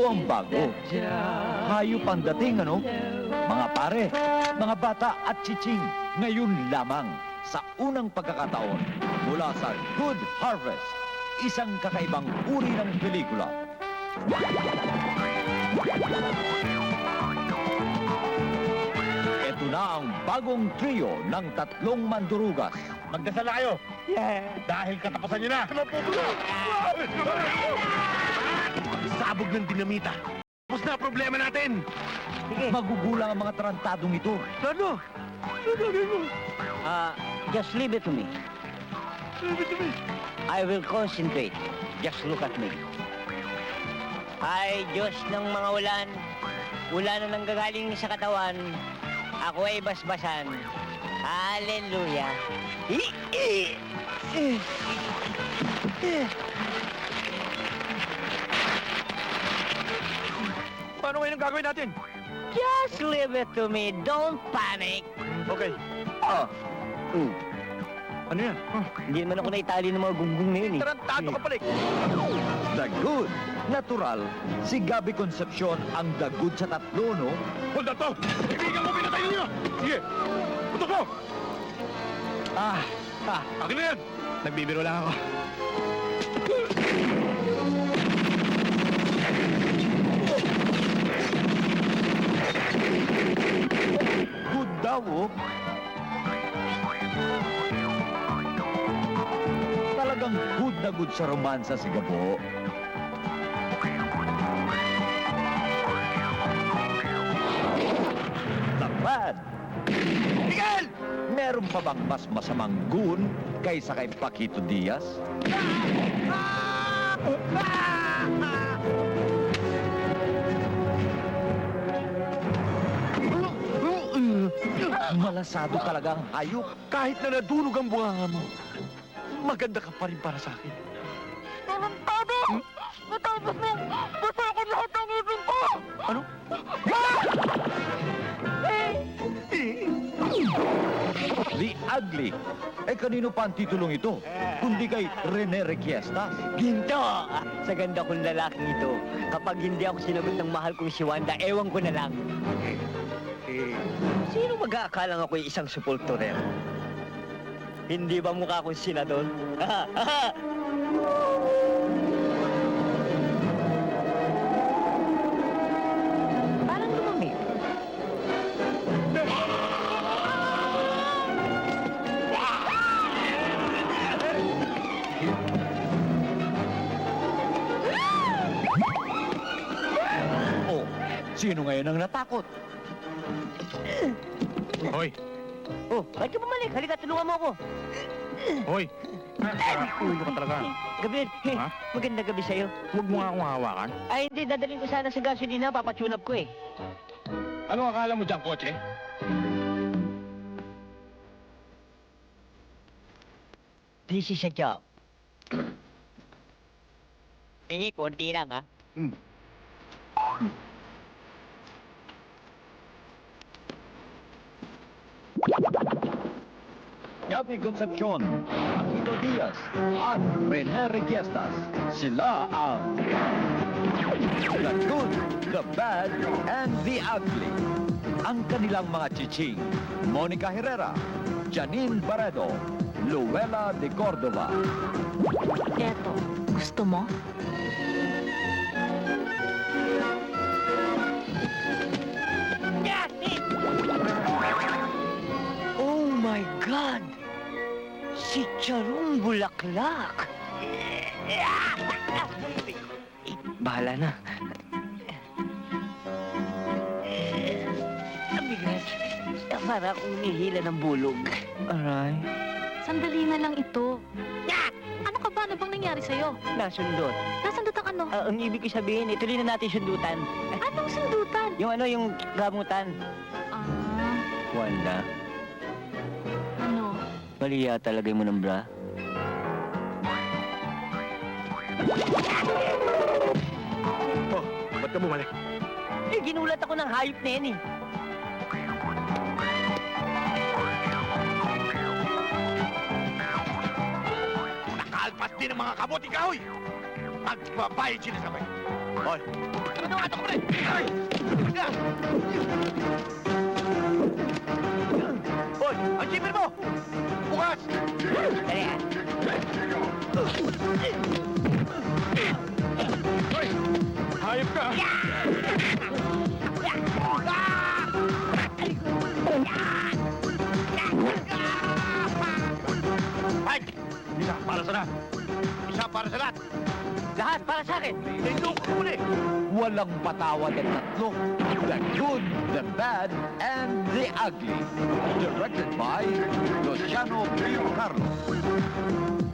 ang bago. Hayop ang dating, ano? Mga pare, mga bata at chiching, ngayon lamang sa unang pagkakataon mula sa Good Harvest, isang kakaibang uri ng pelikula. Ito na ang bagong trio ng tatlong mandurugas. Magdasal na kayo. Yeah. Dahil katapusan nyo na. Sabog ng dinamita. Tapos na ang problema natin. Magugulang ang mga tarantadong ito. Ano? Ano gagawin mo? Just leave it to me. Sabi to me. I will concentrate. Just look at me. Ay, Diyos ng mga ulan. Ulan na nanggagaling sa katawan. Ako ay basbasan. Hallelujah. Paano ngayon ang gagawin natin? Just leave it to me. Don't panic. Okay. Ano yan? Hindi naman ako naitali ng mga gunggong na yun eh. Tarantado ka pala eh. The Good, natural. Si Gabby Concepcion ang the good sa tatlo, no? Hold on to! Ibigan mo, pinatay ninyo! Sige! Putok mo! Akin na yan! Nagbibiro lang ako. Good daw, oh. Talagang good na good sa romansa si Gabo. The Bad. Miguel! Meron pa bang mas masamang goon kaysa kay Paquito Diaz? Malasado talaga ang hayop. Kahit na nadulog ang bunganga mo, maganda ka pa rin para sa akin. Tarantado! Natapos mo! Basakot lahat ng ibig ko! Ano? The Ugly. Eh, kanino pa ang titulong ito? Kundi kay Rene Requiestas. Ginto! Sa ganda kong lalaking ito, kapag hindi ako sinagot ng mahal kong si Wanda, ewan ko na lang. Sino mag-aakalang ako'y isang sepulturero? Hindi ba mukha akong senador? Parang lumamig. Oh, sino ngayon ang natakot? Hoy! Oh, bakit ka bumalik? Halika, tulungan mo ako. Hoy! Ulo ka talaga. Gabriel, Ha? maganda gabi sa'yo. Huwag mo nga akong hawakan. Ay, hindi, dadalhin ko sana sa gasolina, papatune up ko eh. Ano akala mo dyan, kotse? This is a job. Eh, konti lang ha. Gabby Concepcion, Paquito Diaz, at Rene Requiestas. Sila ang The Good, The Bad, and The Ugly. Ang kanilang mga chiching, Monica Herrera, Janine Barredo, Luella de Cordova. Eto, gusto mo? Oh my God! Si Charong Bulaklak! Bahala na. Abigat, para akong nihila ng bulog. Aray, Sandali na lang ito. Ano ka ba? Ano bang nangyari sa'yo? nasundot. Nasandot ang ano? Ang ibig ko sabihin, ituloy na natin sundutan. Anong sundutan? Yung gamutan. Ah, Wanda, ano? mali yata lagay mo ng bra. Oh, ba't ka bumalik? Eh, ginulat ako ng hayop na yan eh. Nakalpas din ang mga kamoting kahoy! Magbabayad sila sabay! Hoy! Ano nga ito, pre? Ay! Hoy! Ang jeepin mo! Bukas! Dali ah. Hoy! Hayop ka! Mike! Isa para sa lahat! Isa para sa lahat! Lahat para sa akin. Nindong ko muli! Walang patawad ang tatlo. The Good, the Bad, and the Ugly. Directed by Luciano Pio Carlos.